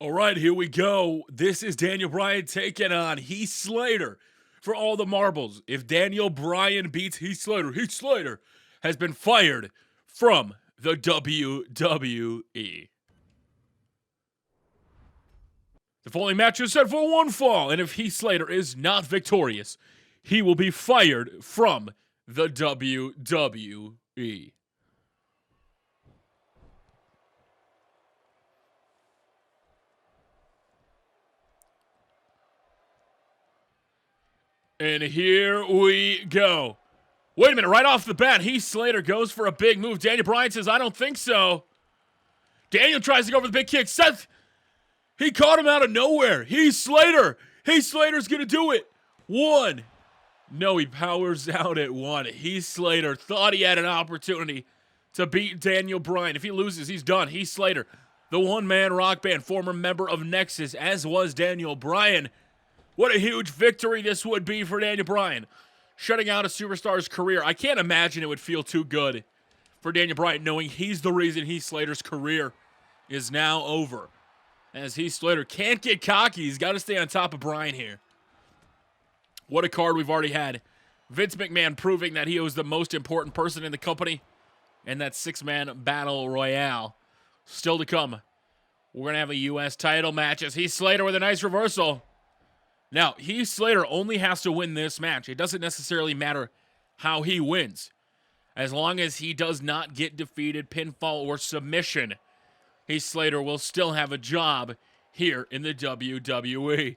All right, here we go. This is Daniel Bryan taking on Heath Slater for all the marbles. If Daniel Bryan beats Heath Slater has been fired from the WWE. The following match is set for one fall, and if Heath Slater is not victorious, he will be fired from the WWE. And here we go. Wait a minute, right off the bat, Heath Slater goes for a big move. Daniel Bryan says, I don't think so. Daniel tries to go for the big kick. Seth, he caught him out of nowhere. Heath Slater's gonna do it. One. No, he powers out at one. Heath Slater thought he had an opportunity to beat Daniel Bryan. If he loses, he's done. Heath Slater, the one-man rock band, former member of Nexus, as was Daniel Bryan. What a huge victory this would be for Daniel Bryan. Shutting out a superstar's career. I can't imagine it would feel too good for Daniel Bryan knowing he's the reason Heath Slater's career is now over. As Heath Slater can't get cocky. He's got to stay on top of Bryan here. What a card we've already had. Vince McMahon proving that he was the most important person in the company. And that six-man battle royale. Still to come. We're going to have a U.S. title match as Heath Slater with a nice reversal. Now, Heath Slater only has to win this match. It doesn't necessarily matter how he wins. As long as he does not get defeated, pinfall, or submission, Heath Slater will still have a job here in the WWE.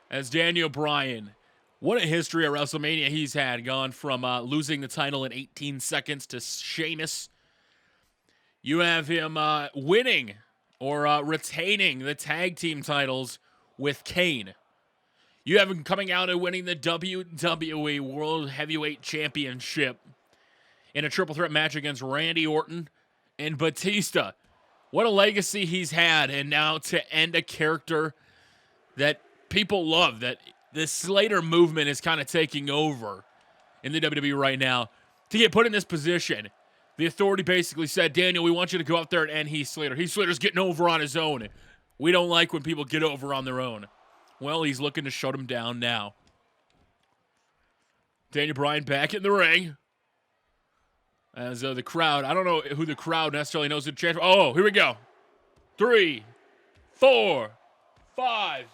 As Daniel Bryan, what a history of WrestleMania he's had. Gone from losing the title in 18 seconds to Sheamus. You have him winning or retaining the tag team titles with Kane. You have him coming out and winning the WWE World Heavyweight Championship in a triple threat match against Randy Orton and Batista. What a legacy he's had, and now to end a character that people love, that the Slater movement is kind of taking over in the WWE right now. To get put in this position, the Authority basically said, Daniel, we want you to go out there and end Heath Slater. Heath Slater's getting over on his own. We don't like when people get over on their own. Well, he's looking to shut him down now. Daniel Bryan back in the ring. As the crowd, I don't know who the crowd necessarily knows who the champion. Oh, here we go. 3, 4, 5.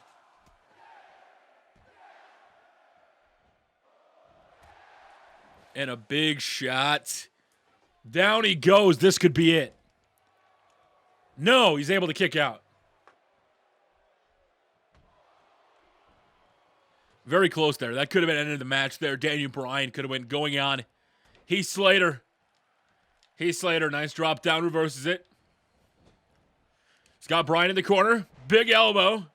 And a big shot. Down he goes. This could be it. No, he's able to kick out. Very close there. That could have been ended the match there. Daniel Bryan could have been going on. Heath Slater, nice drop down, reverses it. He's got Bryan in the corner. Big elbow.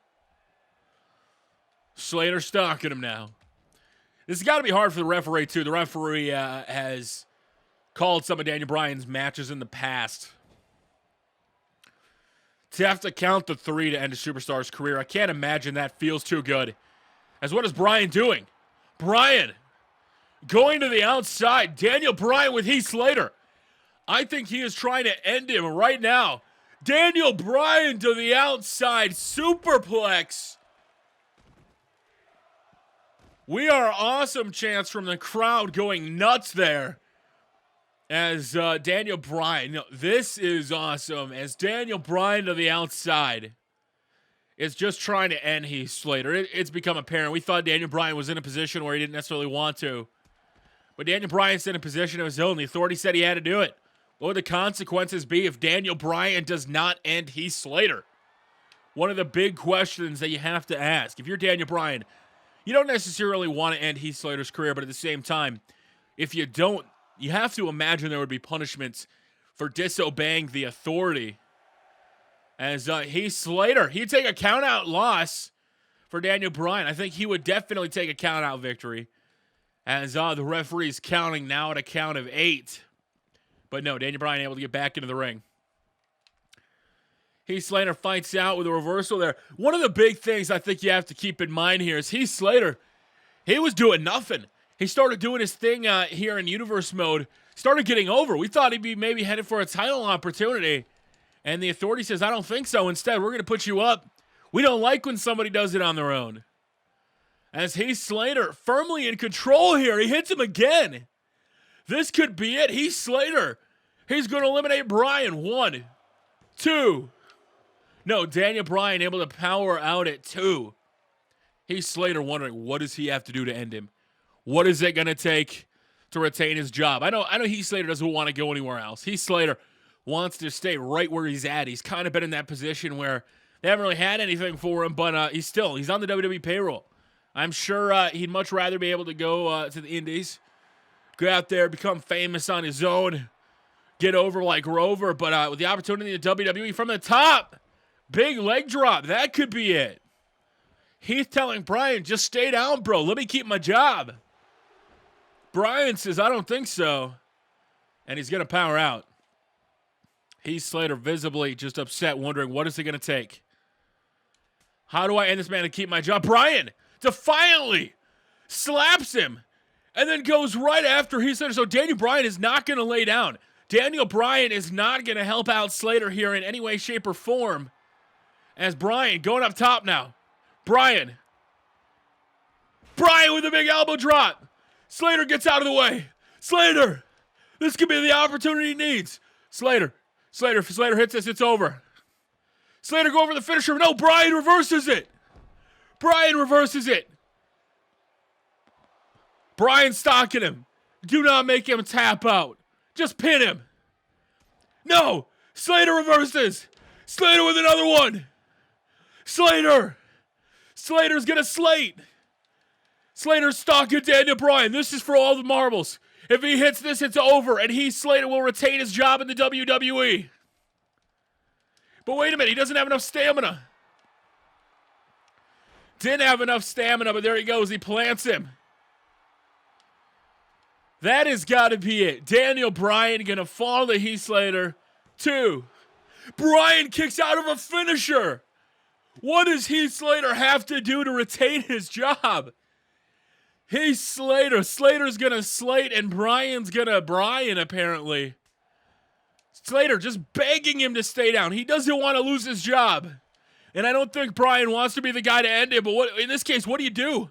Slater stalking him now. This has got to be hard for the referee, too. The referee has called some of Daniel Bryan's matches in the past. To have to count the 3 to end a superstar's career, I can't imagine that feels too good. As what is Bryan doing? Bryan going to the outside. Daniel Bryan with Heath Slater. I think he is trying to end him right now. Daniel Bryan to the outside. Superplex. We are awesome chants from the crowd going nuts there. As Daniel Bryan. This is awesome. As Daniel Bryan to the outside is just trying to end Heath Slater. It's become apparent. We thought Daniel Bryan was in a position where he didn't necessarily want to. But Daniel Bryan's in a position of his own. The Authority said he had to do it. What would the consequences be if Daniel Bryan does not end Heath Slater? One of the big questions that you have to ask. If you're Daniel Bryan, you don't necessarily want to end Heath Slater's career, but at the same time, if you don't, you have to imagine there would be punishments for disobeying the Authority. As Heath Slater, he'd take a count-out loss for Daniel Bryan. I think he would definitely take a count-out victory. As the referee's counting now at a count of 8. But no, Daniel Bryan able to get back into the ring. Heath Slater fights out with a reversal there. One of the big things I think you have to keep in mind here is Heath Slater, he was doing nothing. He started doing his thing here in Universe mode. Started getting over. We thought he'd be maybe headed for a title opportunity. And the Authority says, I don't think so. Instead, we're going to put you up. We don't like when somebody does it on their own. As Heath Slater firmly in control here. He hits him again. This could be it. Heath Slater. He's going to eliminate Bryan. 1, 2. No, Daniel Bryan able to power out at 2. Heath Slater wondering, what does he have to do to end him? What is it going to take to retain his job? I know Heath Slater doesn't want to go anywhere else. Heath Slater wants to stay right where he's at. He's kind of been in that position where they haven't really had anything for him, but he's on the WWE payroll. I'm sure he'd much rather be able to go to the Indies, go out there, become famous on his own, get over like Rover, but with the opportunity in WWE from the top, big leg drop, that could be it. Heath telling Bryan, just stay down, bro. Let me keep my job. Bryan says, I don't think so. And he's going to power out. Heath Slater visibly just upset, wondering, what is it going to take? How do I end this man to keep my job? Bryan defiantly slaps him and then goes right after Heath Slater. So Daniel Bryan is not going to lay down. Daniel Bryan is not going to help out Slater here in any way, shape, or form. As Bryan going up top now. Bryan with a big elbow drop. Slater gets out of the way. Slater. This could be the opportunity he needs. Slater. If Slater hits this, it's over. Slater go over the finisher. No, Bryan reverses it. Bryan stalking him. Do not make him tap out. Just pin him. No. Slater reverses. Slater with another one. Slater's gonna slate. Slater's stalking Daniel Bryan. This is for all the marbles. If he hits this, it's over, and Heath Slater will retain his job in the WWE. But wait a minute, he doesn't have enough stamina. Didn't have enough stamina, but there he goes. He plants him. That has got to be it. Daniel Bryan going to fall to Heath Slater. 2. Bryan kicks out of a finisher. What does Heath Slater have to do to retain his job? Heath Slater. Slater's going to slate, and Bryan's going to Bryan, apparently. Slater just begging him to stay down. He doesn't want to lose his job. And I don't think Bryan wants to be the guy to end it, but in this case, what do you do?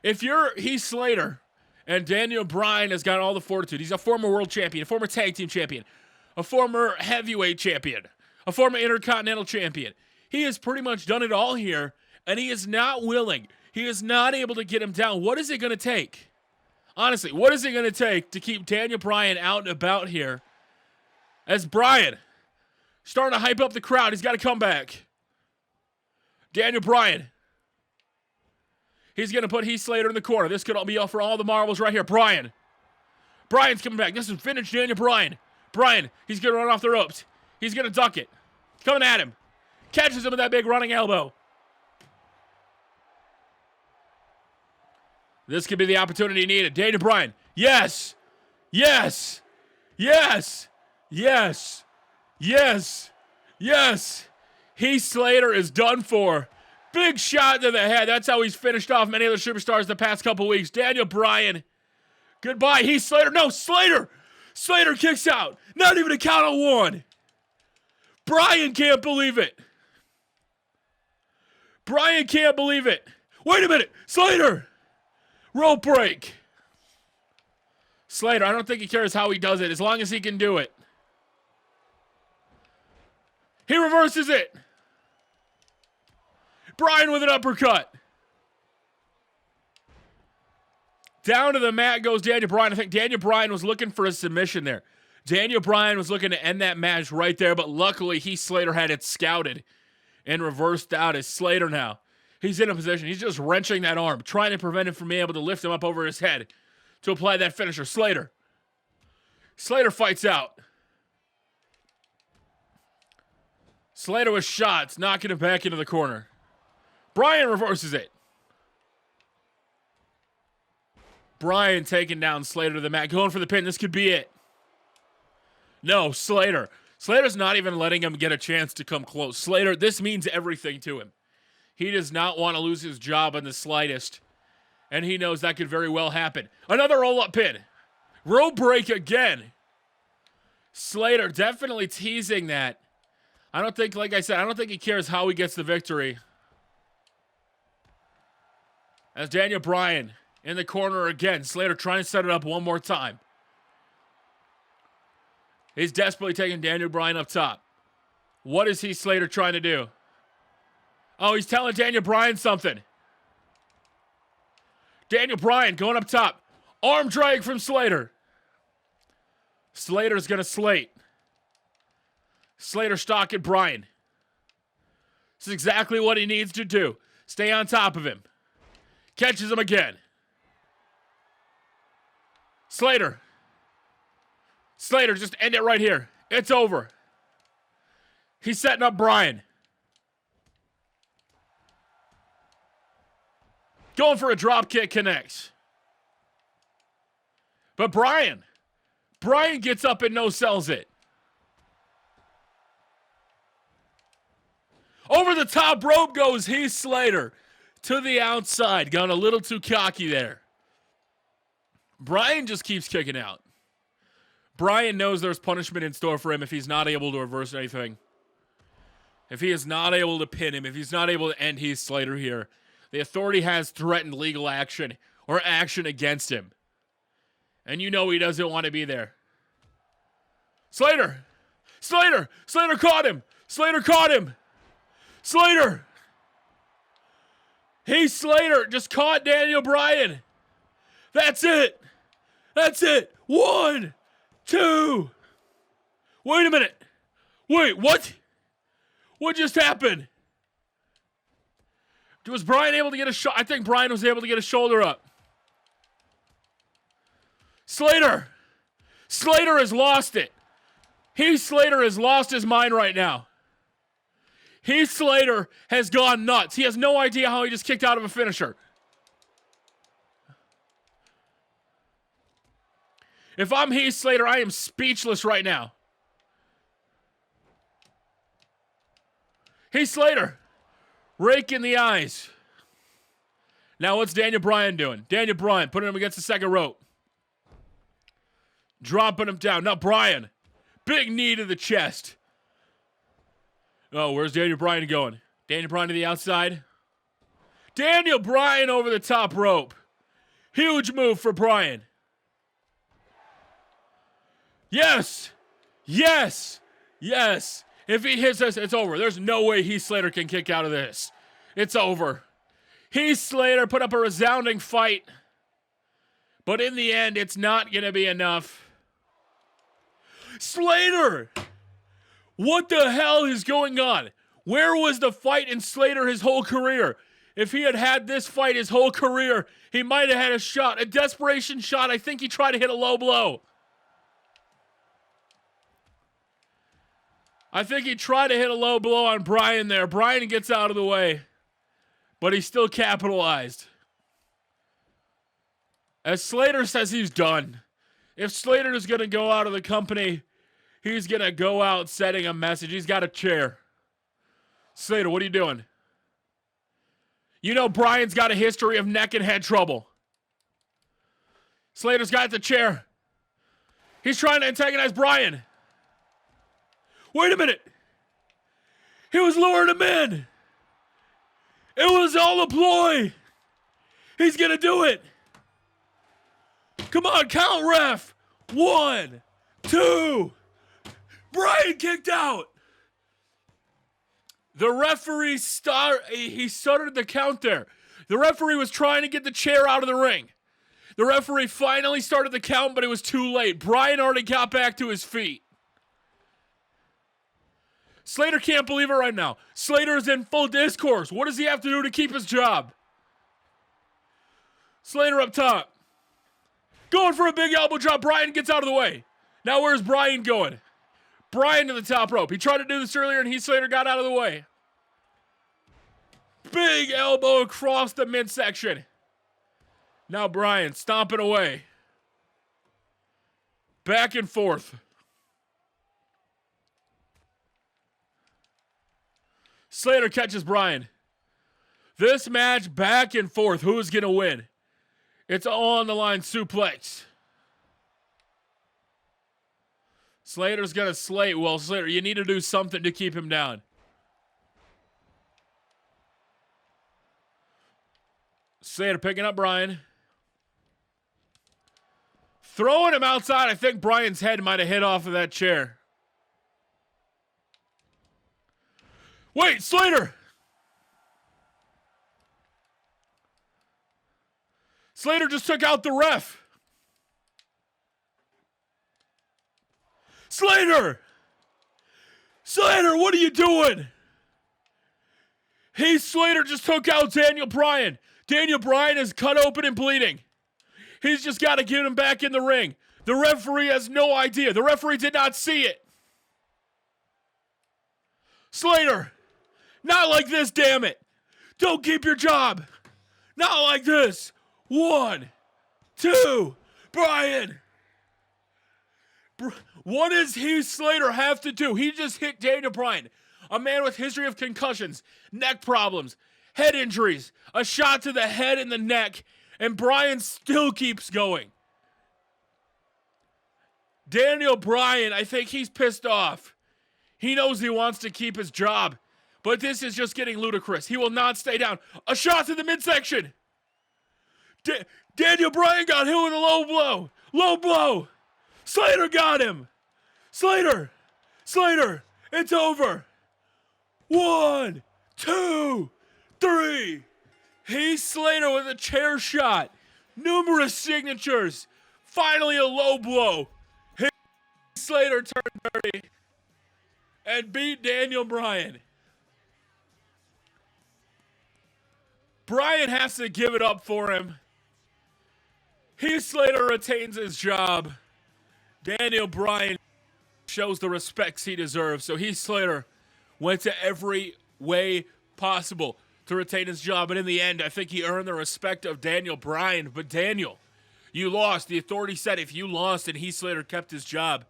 If you're Heath Slater and Daniel Bryan has got all the fortitude, he's a former world champion, a former tag team champion, a former heavyweight champion, a former intercontinental champion. He has pretty much done it all here, and he is not willing. He is not able to get him down. What is it going to take? Honestly, what is it going to take to keep Daniel Bryan out and about here? As Bryan starting to hype up the crowd, he's got to come back. Daniel Bryan. He's going to put Heath Slater in the corner. This could all be all for all the marbles right here. Bryan's coming back. This is vintage Daniel Bryan. He's going to run off the ropes. He's going to duck it. Coming at him. Catches him with that big running elbow. This could be the opportunity needed. Daniel Bryan. Yes. Heath Slater is done for. Big shot to the head. That's how he's finished off many other superstars the past couple weeks. Daniel Bryan. Goodbye. Heath Slater. No, Slater. Slater kicks out. Not even a count of 1. Bryan can't believe it. Wait a minute. Slater. Rope break. Slater, I don't think he cares how he does it, as long as he can do it. He reverses it. Bryan with an uppercut. Down to the mat goes Daniel Bryan. I think Daniel Bryan was looking for a submission there. Daniel Bryan was looking to end that match right there, but luckily Heath Slater had it scouted and reversed out. As Slater now, he's in a position. He's just wrenching that arm, trying to prevent him from being able to lift him up over his head to apply that finisher. Slater fights out. Slater with shots, knocking him back into the corner. Bryan reverses it. Bryan taking down Slater to the mat, going for the pin. This could be it. No, Slater. Slater's not even letting him get a chance to come close. Slater, this means everything to him. He does not want to lose his job in the slightest. And he knows that could very well happen. Another roll-up pin. Rope break again. Slater definitely teasing that. I don't think, like I said, I don't think he cares how he gets the victory. As Daniel Bryan in the corner again. Slater trying to set it up one more time. He's desperately taking Daniel Bryan up top. What is Heath Slater trying to do? Oh, he's telling Daniel Bryan something. Daniel Bryan going up top. Arm drag from Slater. Slater's going to slate. Slater stalking Bryan. This is exactly what he needs to do. Stay on top of him. Catches him again. Slater. Slater, just end it right here. It's over. He's setting up Bryan. Going for a drop kick, connects. But Bryan gets up and no-sells it. Over the top rope goes Heath Slater to the outside. Gone a little too cocky there. Bryan just keeps kicking out. Bryan knows there's punishment in store for him if he's not able to reverse anything. If he is not able to pin him, if he's not able to end Heath Slater here, the authority has threatened legal action or action against him. And you know he doesn't want to be there. Slater! Slater! Slater caught him! Slater caught him! Slater! Heath Slater just caught Daniel Bryan. That's it! That's it! 1, 2. Wait a minute. Wait, what? What just happened? Was Bryan able to get a shot? I think Bryan was able to get a shoulder up. Slater! Slater has lost it. Heath Slater has lost his mind right now. Heath Slater has gone nuts. He has no idea how he just kicked out of a finisher. If I'm Heath Slater, I am speechless right now. Heath Slater, rake in the eyes. Now what's Daniel Bryan doing? Daniel Bryan putting him against the second rope. Dropping him down. Now Bryan, big knee to the chest. Oh, where's Daniel Bryan going? Daniel Bryan to the outside. Daniel Bryan over the top rope. Huge move for Bryan. Yes! Yes! Yes! If he hits us, it's over. There's no way Heath Slater can kick out of this. It's over. Heath Slater put up a resounding fight. But in the end, it's not going to be enough. Slater! What the hell is going on? Where was the fight in Slater his whole career? If he had had this fight his whole career, he might have had a shot. A desperation shot. I think he tried to hit a low blow. I think he tried to hit a low blow on Bryan there. Bryan gets out of the way. But he's still capitalized. As Slater says he's done. If Slater is going to go out of the company, he's going to go out setting a message. He's got a chair. Slater, what are you doing? You know Bryan's got a history of neck and head trouble. Slater's got the chair. He's trying to antagonize Bryan. Wait a minute. He was luring him in. It was all a ploy. He's going to do it. Come on, count, ref. 1, 2. Bryan kicked out. The referee started the count there. The referee was trying to get the chair out of the ring. The referee finally started the count, but it was too late. Bryan already got back to his feet. Slater can't believe it right now. Slater is in full discourse. What does he have to do to keep his job? Slater up top. Going for a big elbow drop. Bryan gets out of the way. Now where's Bryan going? Bryan to the top rope. He tried to do this earlier and Heath Slater got out of the way. Big elbow across the midsection. Now Bryan stomping away. Back and forth. Slater catches Bryan. This match back and forth. Who is going to win? It's on the line suplex. Slater's gonna slate. Well, Slater, you need to do something to keep him down. Slater picking up Brian. Throwing him outside. I think Brian's head might have hit off of that chair. Wait, Slater! Slater just took out the ref. Slater! Slater, what are you doing? Heath Slater just took out Daniel Bryan. Daniel Bryan is cut open and bleeding. He's just got to get him back in the ring. The referee has no idea. The referee did not see it. Slater, not like this, damn it. Don't keep your job. Not like this. 1, 2, Bryan. What does Heath Slater have to do? He just hit Daniel Bryan, a man with history of concussions, neck problems, head injuries, a shot to the head and the neck, and Bryan still keeps going. Daniel Bryan, I think he's pissed off. He knows he wants to keep his job, but this is just getting ludicrous. He will not stay down. A shot to the midsection. Daniel Bryan got hit with a low blow. Low blow. Slater got him. Slater, it's over. 1, 2, 3. Heath Slater with a chair shot. Numerous signatures. Finally a low blow. Heath Slater turned dirty and beat Daniel Bryan. Bryan has to give it up for him. Heath Slater retains his job. Daniel Bryan shows the respects he deserves. So Heath Slater went to every way possible to retain his job. And in the end, I think he earned the respect of Daniel Bryan. But Daniel, you lost. The authority said if you lost and Heath Slater kept his job,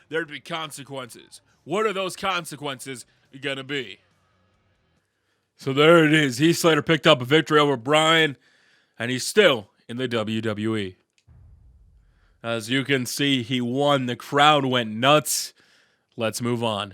there'd be consequences. What are those consequences going to be? So there it is. Heath Slater picked up a victory over Bryan, and he's still in the WWE. As you can see, he won. The crowd went nuts. Let's move on.